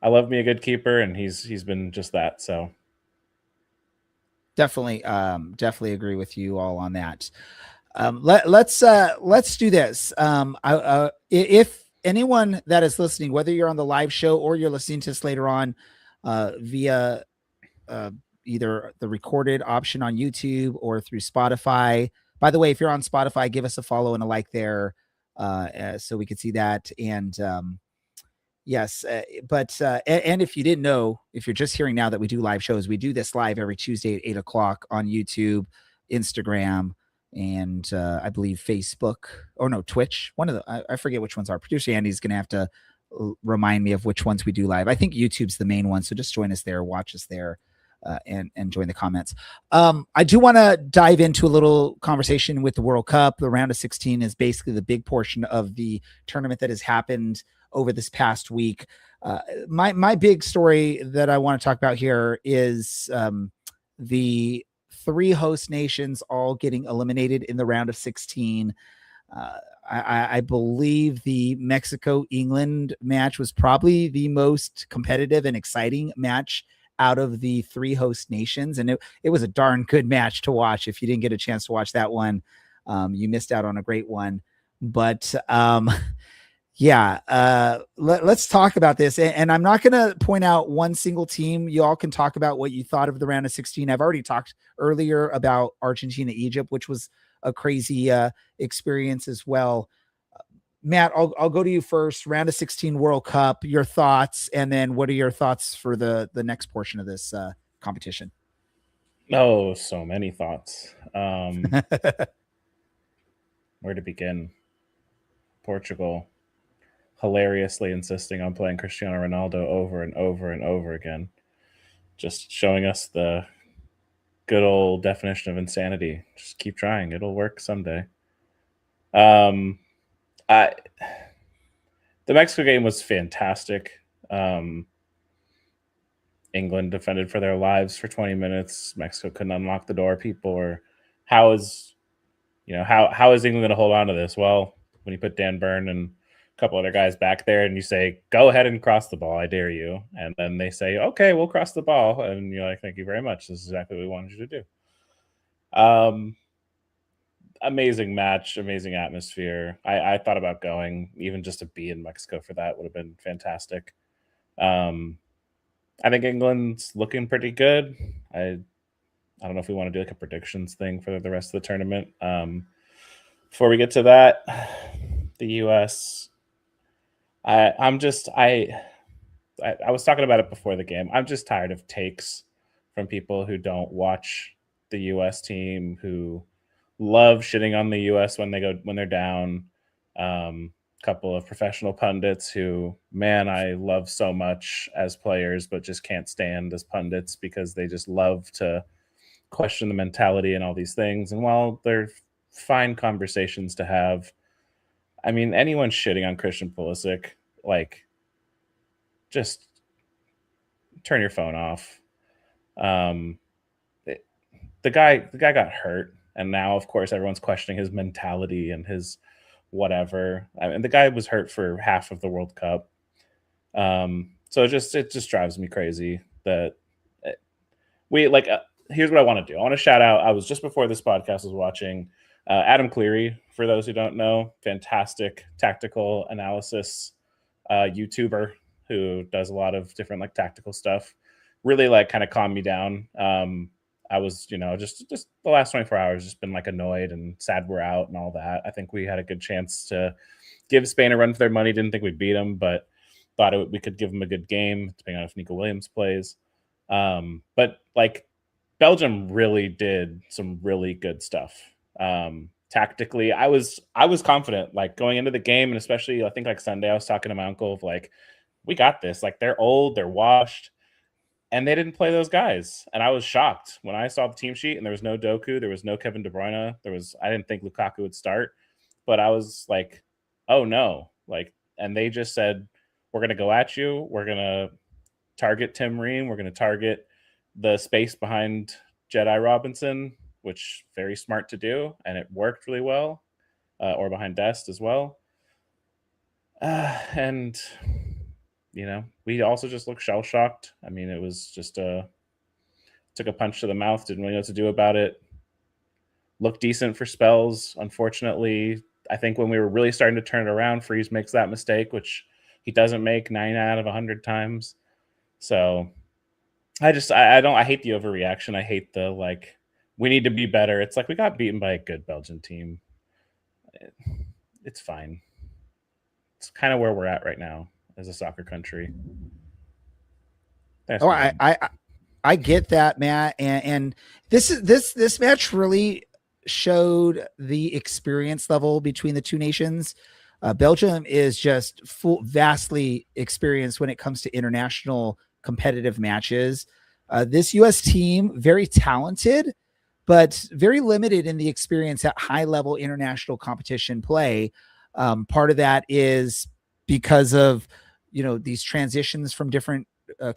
I love me a good keeper, and he's been just that. So Definitely agree with you all on that. Let's do this. If anyone that is listening, whether you're on the live show or you're listening to us later on via either the recorded option on YouTube or through Spotify. By the way, if you're on Spotify, give us a follow and a like there so we can see that. And yes, and if you didn't know, if you're just hearing now that we do live shows, we do this live every Tuesday at 8:00 on YouTube, Instagram, and I believe Facebook, or no, Twitch. One of the, I forget which ones are. Producer Andy's going to have to remind me of which ones we do live. I think YouTube's the main one. So just join us there, watch us there. And join the comments. I do want to dive into a little conversation with the World Cup. The round of 16 is basically the big portion of the tournament that has happened over this past week. My big story that I want to talk about here is the 3 host nations all getting eliminated in the round of 16. I believe the Mexico-England match was probably the most competitive and exciting match out of the 3 host nations. And it was a darn good match to watch. If you didn't get a chance to watch that one, you missed out on a great one. But let's talk about this. And I'm not going to point out one single team. You all can talk about what you thought of the round of 16. I've already talked earlier about Argentina, Egypt, which was a crazy experience as well. Matt, I'll go to you first. Round of 16 World Cup, your thoughts, and then what are your thoughts for the next portion of this competition? Oh, so many thoughts. Where to begin? Portugal hilariously insisting on playing Cristiano Ronaldo over and over and over again, just showing us the good old definition of insanity. Just keep trying; it'll work someday. The Mexico game was fantastic. England defended for their lives for 20 minutes. Mexico couldn't unlock the door. People were, how is England going to hold on to this? Well, when you put Dan Burn and a couple other guys back there and you say, go ahead and cross the ball, I dare you. And then they say, okay, we'll cross the ball. And you're like, thank you very much. This is exactly what we wanted you to do. Amazing match, amazing atmosphere. I thought about going, even just to be in Mexico for that would have been fantastic. I think England's looking pretty good. I don't know if we want to do like a predictions thing for the rest of the tournament. Before we get to that, the US, I was talking about it before the game. I'm just tired of takes from people who don't watch the US team, who love shitting on the US when they're down. Couple of professional pundits who, man, I love so much as players, but just can't stand as pundits because they just love to question the mentality and all these things. And while they're fine conversations to have, I mean, anyone shitting on Christian Pulisic, like, just turn your phone off. The guy got hurt, and now, of course, everyone's questioning his mentality and his whatever. I mean, the guy was hurt for half of the World Cup. So it just drives me crazy that here's what I want to do. I want to shout out, I was just before this podcast was watching Adam Cleary, for those who don't know, fantastic tactical analysis YouTuber who does a lot of different like tactical stuff. Really like kind of calmed me down. I was, just the last 24 hours just been like annoyed and sad we're out and all that. I think we had a good chance to give Spain a run for their money. Didn't think we'd beat them, but thought we could give them a good game, depending on if Nico Williams plays. But like Belgium really did some really good stuff. Tactically, I was confident, like going into the game, and especially I think like Sunday, I was talking to my uncle of like, we got this. Like they're old, they're washed. And they didn't play those guys. And I was shocked when I saw the team sheet and there was no Doku, there was no Kevin De Bruyne. I didn't think Lukaku would start, but I was like, oh no. Like, and they just said, we're going to go at you. We're going to target Tim Ream. We're going to target the space behind Jedi Robinson, which very smart to do. And it worked really well, or behind Dest as well. And we also just looked shell-shocked. I mean, it was just a took a punch to the mouth, didn't really know what to do about it. Looked decent for spells. Unfortunately, I think when we were really starting to turn it around, Freeze makes that mistake, which he doesn't make 9 out of 100 times. So I hate the overreaction. I hate the, like, we need to be better. It's like we got beaten by a good Belgian team. It's fine. It's kind of where we're at right now as a soccer country. Oh, I get that, Matt, and this match really showed the experience level between the two nations. Belgium is just vastly experienced when it comes to international competitive matches. This U.S. team, very talented, but very limited in the experience at high level international competition play. Part of that is because of, these transitions from different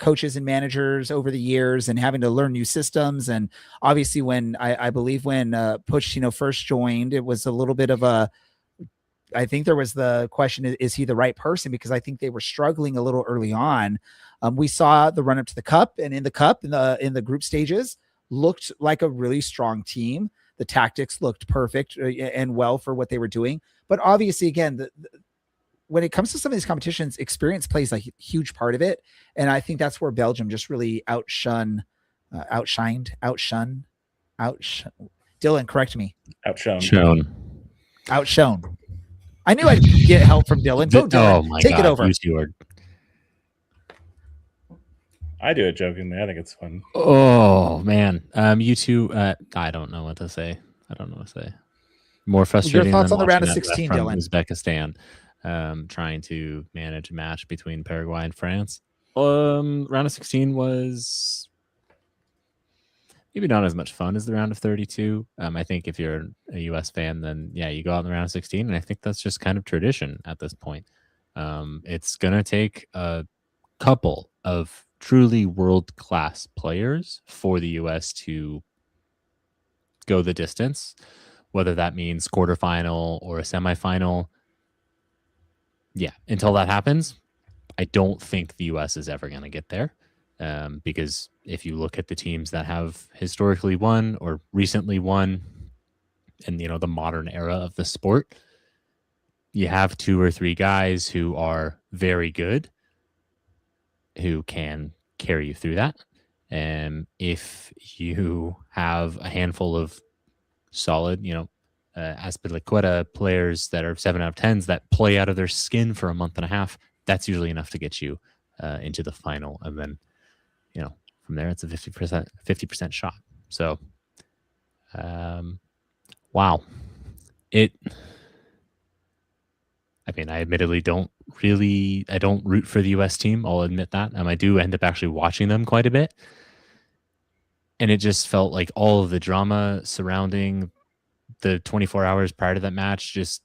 coaches and managers over the years and having to learn new systems. And obviously when I believe when Pochettino first joined, it was a little bit of I think there was the question, is he the right person? Because I think they were struggling a little early on. We saw the run up to the cup, and in the cup, in the group stages, looked like a really strong team. The tactics looked perfect and well for what they were doing. But obviously, again, when it comes to some of these competitions, experience plays a huge part of it. And I think that's where Belgium just really outshined. Dylan, correct me. Outshone. I knew I'd get help from Dylan. Go, Dylan. Oh my Take God, it over. I do it jokingly. I think it's fun. Oh man, you two. I don't know what to say. More frustrating. Your thoughts than on the round of watching that 16, from Dylan? Uzbekistan, trying to manage a match between Paraguay and France. Round of 16 was maybe not as much fun as the round of 32. I think if you're a US fan, then yeah, you go out in the round of 16, and I think that's just kind of tradition at this point. It's gonna take a couple of truly world-class players for the US to go the distance, whether that means quarterfinal or a semifinal. Yeah, until that happens, I don't think the US is ever going to get there. Because if you look at the teams that have historically won or recently won in the modern era of the sport, you have 2 or 3 guys who are very good, who can carry you through that. And if you have a handful of solid, Azpilicueta players that are 7 out of 10s that play out of their skin for a month and a half, that's usually enough to get you into the final. And then, from there, it's a 50% shot. So, wow. I admittedly don't root for the US team. I'll admit that. I do end up actually watching them quite a bit. And it just felt like all of the drama surrounding the 24 hours prior to that match just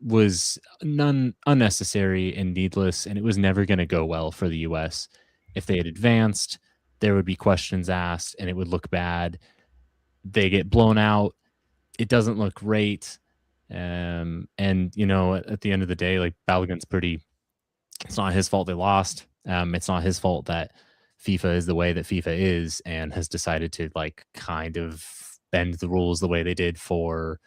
was unnecessary and needless. And it was never going to go well for the US. If they had advanced, there would be questions asked and it would look bad. They get blown out. It doesn't look great. And at the end of the day, like, Balogun's it's not his fault they lost. It's not his fault that FIFA is the way that FIFA is and has decided to kind of bend the rules the way they did for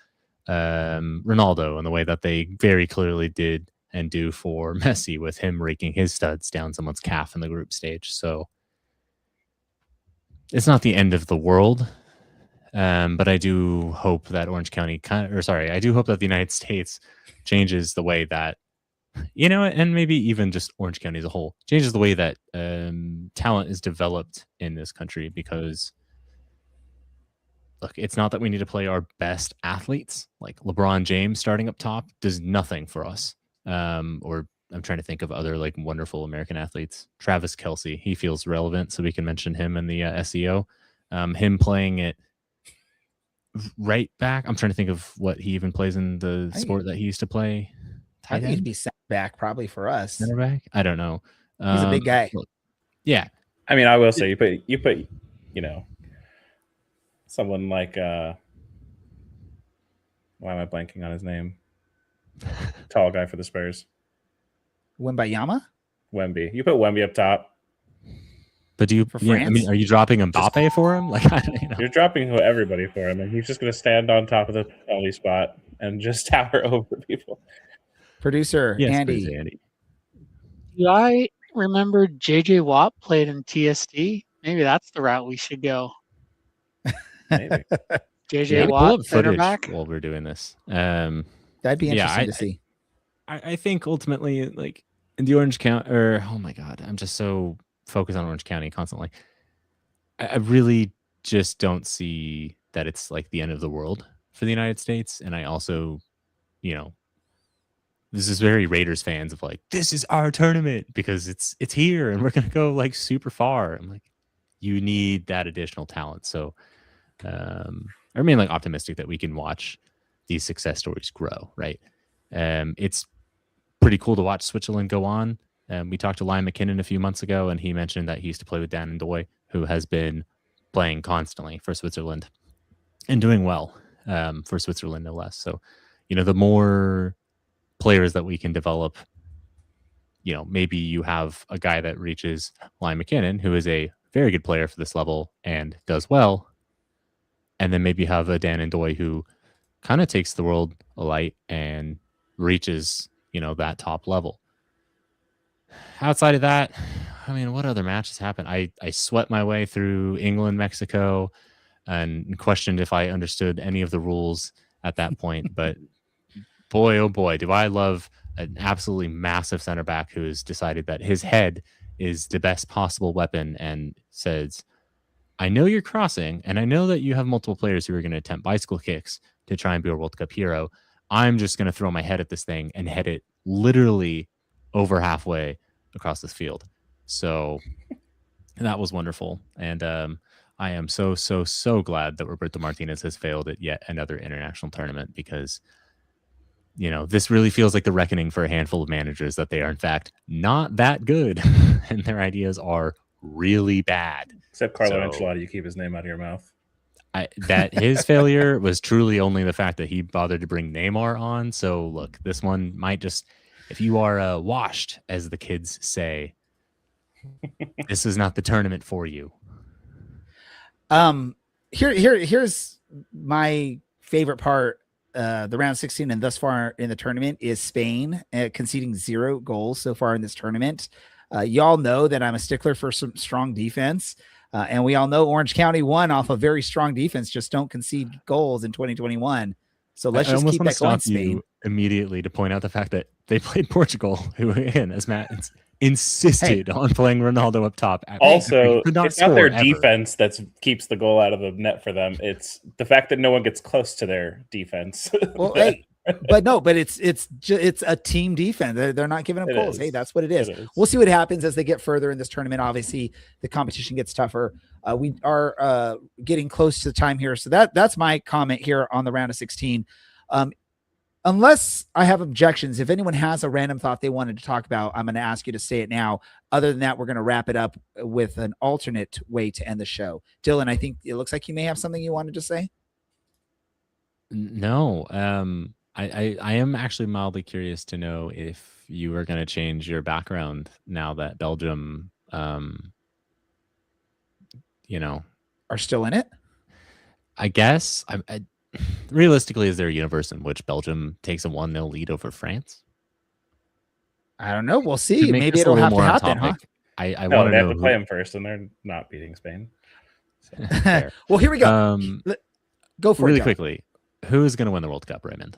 Ronaldo and the way that they very clearly did and do for Messi, with him raking his studs down someone's calf in the group stage. So it's not the end of the world. But I do hope that Orange County I do hope that the United States changes the way that, and maybe even just Orange County as a whole changes the way that talent is developed in this country. Because look, it's not that we need to play our best athletes. Like LeBron James starting up top does nothing for us. Or I'm trying to think of other wonderful American athletes. Travis Kelce, he feels relevant, so we can mention him in the SEO. Him playing it right back. I'm trying to think of what he even plays in the sport that he used to play. I think he'd be center back probably for us. Center back? I don't know. He's a big guy. Yeah. I will say you put someone like why am I blanking on his name? Tall guy for the Spurs. Wembayama? Wemby. You put Wemby up top. But do you? For Yeah, I France? mean, are you dropping Mbappe for him? Like, You're dropping everybody for him, and he's just going to stand on top of the penalty spot and just tower over people. Producer yes, Andy. please, Andy. Do I remember JJ Watt played in TSD? Maybe that's the route we should go. Maybe. JJ Yeah, pull Watt, up center footage back. while we're doing this. That'd be interesting to see. I think ultimately, like in the Orange County, or oh my god, I'm just so focused on Orange County constantly. I really just don't see that it's like the end of the world for the United States, and I also, you know, this is very Raiders fans of like, this is our tournament because it's here and we're gonna go like super far. I'm like, you need that additional talent. So I remain like optimistic that we can watch these success stories grow, right? It's pretty cool to watch Switzerland go on. We talked to Liam McKinnon a few months ago, and he mentioned that he used to play with Dan and Doy, who has been playing constantly for Switzerland and doing well for Switzerland, no less. So, you know, the more players that we can develop, you know, maybe you have a guy that reaches Liam McKinnon, who is a very good player for this level and does well. And then maybe you have a Dan and Doy who kind of takes the world alight and reaches, you know, that top level. Outside of that, I mean, what other matches happened? I sweat my way through England, Mexico, and questioned if I understood any of the rules at that point. But boy, oh boy, do I love an absolutely massive center back who has decided that his head is the best possible weapon and says, I know you're crossing, and I know that you have multiple players who are going to attempt bicycle kicks to try and be a World Cup hero. I'm just going to throw my head at this thing and head it literally over halfway across this field. So that was wonderful. And I am so glad that Roberto Martinez has failed at yet another international tournament, because, you know, this really feels like the reckoning for a handful of managers that they are, in fact, not that good and their ideas are really bad. Except Carlo Ancelotti, you keep his name out of your mouth. That his failure was truly only the fact that he bothered to bring Neymar on. So look, this one might just, if you are washed, as the kids say, this is not the tournament for you. Here's my favorite part. The round 16 and thus far in the tournament is Spain conceding 0 goals so far in this tournament. Y'all know that I'm a stickler for some strong defense. And we all know Orange County won off a very strong defense. Just don't concede goals in 2021. So let's just keep that going, Spain. Immediately to point out the fact that they played Portugal, who, again, as Matt insisted on playing Ronaldo up top. Also, it's not their defense that keeps the goal out of the net for them. It's the fact that no one gets close to their defense. Well, but it's a team defense. They're not giving up goals. Hey, that's what it is. We'll see what happens as they get further in this tournament. Obviously, the competition gets tougher. We are getting close to the time here, so that's my comment here on the round of 16. Unless I have objections, if anyone has a random thought they wanted to talk about, I'm going to ask you to say it now. Other than that, we're going to wrap it up with an alternate way to end the show. Dylan, I think it looks like you may have something you wanted to say. No, I am actually mildly curious to know if you are going to change your background now that Belgium, you know, are still in it. I guess realistically, is there a universe in which Belgium takes a 1-0 lead over France? I don't know. We'll see. Maybe it'll have to happen, huh? I want to know. They have to play them first, and they're not beating Spain. So. Well, here we go. Go for really it, quickly. Who is going to win the World Cup, Raymond?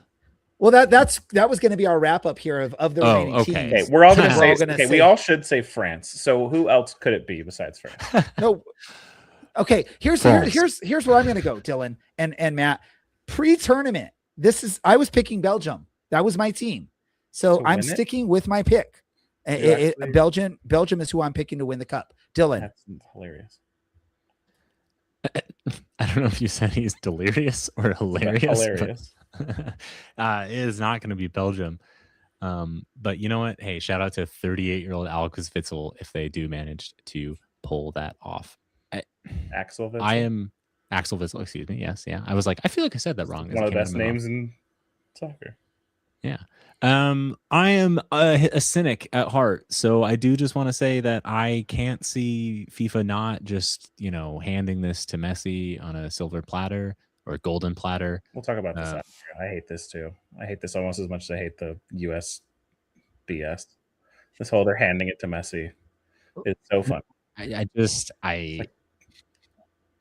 Well, that was going to be our wrap up here of the remaining teams. Okay, we're all going to say. Okay, we all should say France. So who else could it be besides France? No. Okay, here's where I'm going to go, Dylan and Matt. Pre-tournament, I was picking Belgium. That was my team. So I'm sticking with my pick. Belgium is who I'm picking to win the cup. Dylan. That's hilarious. I don't know if you said he's delirious or hilarious. Hilarious. It is not going to be Belgium. But you know what? Hey, shout out to 38-year-old Alex Witzel if they do manage to pull that off. Axel Witzel? I am Axel Witzel, excuse me. Yes, yeah. I was like, I feel like I said that wrong. One of the best names in soccer. Yeah. I am a cynic at heart, so I do just want to say that I can't see FIFA not just handing this to Messi on a silver platter or a golden platter. We'll talk about this after. I hate this too. I hate this almost as much as I hate the US BS. This whole they're handing it to Messi. It's so fun.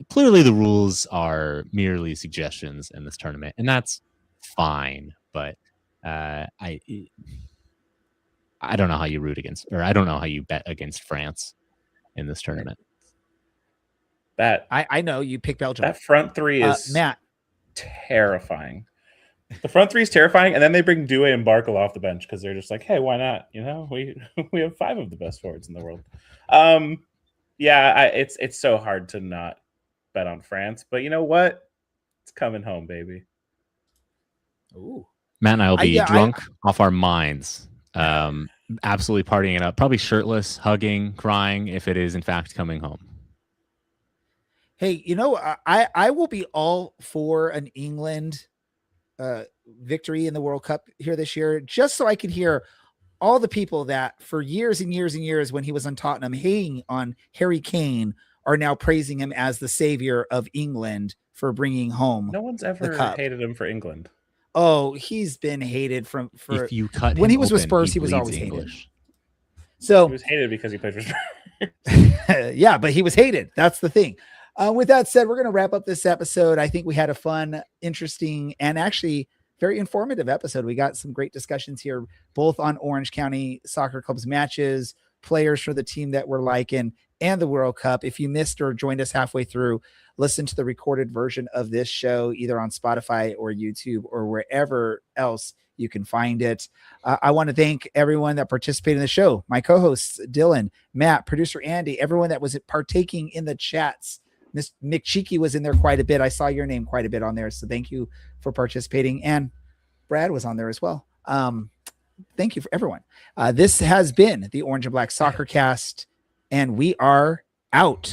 Clearly the rules are merely suggestions in this tournament, and that's fine. But I don't know how you root against, or I don't know how you bet against France in this tournament. That I know you pick Belgium. That front three is Matt terrifying. The front three is terrifying, and then they bring Doué and Barkel off the bench because they're just like, hey, why not? We have 5 of the best forwards in the world. It's so hard to not bet on France, but you know what? It's coming home, baby. Ooh. Matt and I will be drunk off our minds, absolutely partying it up, probably shirtless, hugging, crying if it is in fact coming home. Hey, I will be all for an England victory in the World Cup here this year, just so I could hear all the people that for years and years and years when he was on Tottenham hating on Harry Kane are now praising him as the savior of England for bringing home. No one's ever hated him for England. Oh, he's been hated for if you cut when him he was open, with Spurs, he was always hated. So he was hated because he played for Spurs. Yeah, but he was hated. That's the thing. With that said, we're going to wrap up this episode. I think we had a fun, interesting, and actually very informative episode. We got some great discussions here, both on Orange County Soccer Club's matches, players for the team that we're liking, and the World Cup. If you missed or joined us halfway through, listen to the recorded version of this show, either on Spotify or YouTube or wherever else you can find it. I want to thank everyone that participated in the show. My co-hosts, Dylan, Matt, producer Andy, everyone that was partaking in the chats. Miss McCheeky was in there quite a bit. I saw your name quite a bit on there. So thank you for participating. And Brad was on there as well. Thank you for everyone. This has been the Orange and Black SoccerCast, and we are out.